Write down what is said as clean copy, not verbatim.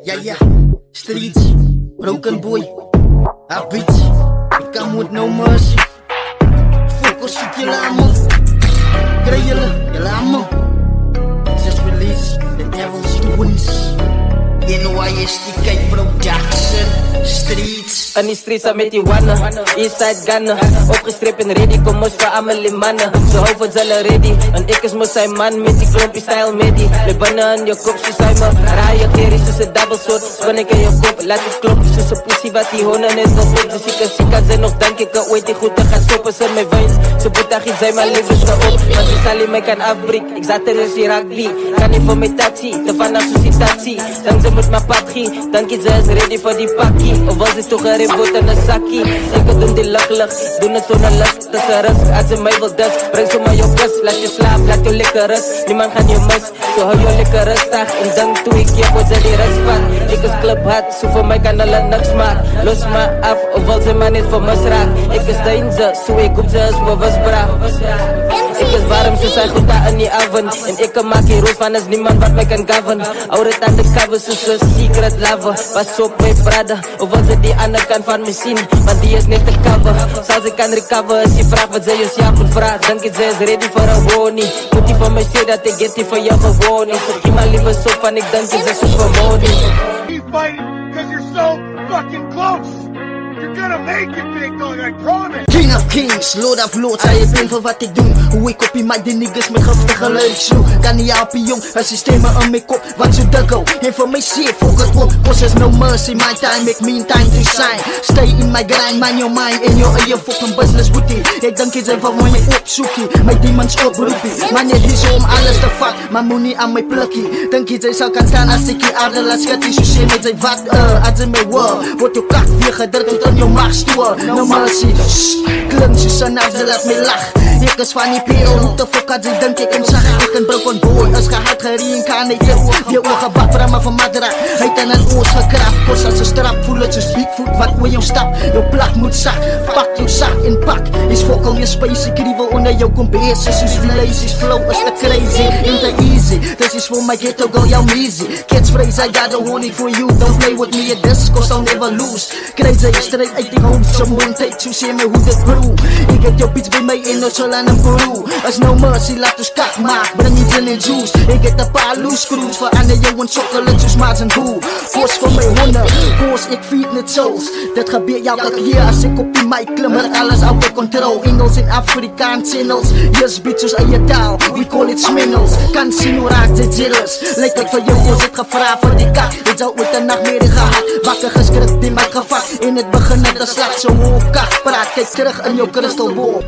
Yeah, streets, broken boy, a bitch, come with no mercy. Focus op je lamo, krijg je lamo. Just release the devil's twins. NYSTK Production, streets. In die streets aan met die wanne, Eastside gannen. Opgestript en ready, kom ons vir Amelie mannen. Ze hou van zelle ready, en ik is mos zijn man met die klompie style medi. Le binnen in je kop, ze zijn me raaie keries, soos een double sword. Spin ik in je kop, laat het klompie soos een pussy wat die honden net wil pik. Dus ik kan zijn nog denk ik ooit die goed te gaan stoppen. Ze mijn veins, ze boetig iets zijn mijn leven te op. Want die salie mij kan afbreken, ik zat er is hier rugby. Kan niet voor mijn taxi, te vanaf soos die taxi. Dan ze moet mijn pad gie, dan kies ze is ready voor die pakkie. Of was het toch een reboot en een zakkie. Zeker doen die lach, doen het zonder lust. Dat is een rust, als ze mij wil dus. Breng ze maar je kus, laat je slaap, laat je lekker rust. Niemand gaat je mis, zo hou je lekker rustig. En dan doe ik je voor ze die rust van. Ik is clubhard, zo voor mij kan hulle niks maak. Los me af, of wil ze maar niet voor mis raak. Ik is deinze, zo ik op ze is bewust braaf. Ik is warm, ze zijn goed daar in die oven. En ik kan maak hier roos van, is niemand wat mij kan govern. Hou het aan de cover, soos een secret lover. Pas op mijn brada, of wil ze die andere kant van me zien. Want die is net te cover. Zoals ik kan recover, als je vraagt wat zij je ja moet vragen. Denk je, zij is ready voor een woning. Moet die van mij zeggen dat ik get die van jou gewoon niet. Zo geef maar liever zo van, ik denk je, ze is voor money. Keep fighting, cause you're so fucking close. You're gonna make it, big dog, I promise. King of kings, lord of lords, hij is blind voor wat ik doe. Hoe ik op die mic die niggas met giftige lyrics sloeg. Kan niet helpen jong, als systemen in mijn kop, wat zo dukkel. En voor mij zeer, volg het op, cause there's no mercy. My time, make me time to shine. Stay in my grind, mind your mind, in your fucking business booty. Ik denk je zijn van mij opzoekie, mijn demons oproepie. Man, je is om alles te fuck, maar moet niet aan mij plukkie. Denk je zij zou kan staan als ik je aarde laat schatten. Zo shit met zijn wat, als in mijn world. Wordt je kak weer gedrukt tot aan je maagstoel. No mercy, klink soos een af, ze laat my lach. Ik is van die peel, hoe te fok as ek dink ek hem sag. Ek een broken boy, is gehard gereincarnated. Weer oorgebak, bramma van madra. Hy het in een oos gekrap, kos as een strap. Voel het soos Bigfoot, wat oor jou stap. Jou plak moet sak, pak jou sak en pak. Is fokkel je spicy kriebel onder jou kombese. Soos Villages flow is te crazy en te easy. This is for my ghetto girl, jou easy. Kids phrase, I got the honey for you. Don't play with me at this, cause I'll never lose. Crazy, straight uit die hoofd, someone take to see me hoe dit brew. Ik heb jou bitch bij mij in no solan en Peru. As no mercy, laat ons kak maak, breng die gin en juice. Ik heb een paar loose screws, verander jou in chocolate soos maas en boe. Koos voor my honde, koos ik feed net souls. Dit gebeurt elke keer as ik op die mic klim, maar alles out of control. Engels en Afrikaans channels, yes bitch soos eie taal, we call it sminnels. Kan sien hoe raak dit jealous, lyk het vir jou ons het gevra vir die kak. Het zou ooit een nachtmerrie gehad, wakker geskrikt die mic gevat. En het begin net een slag, so hoe kak praat, kijk terug in jou crystal ball.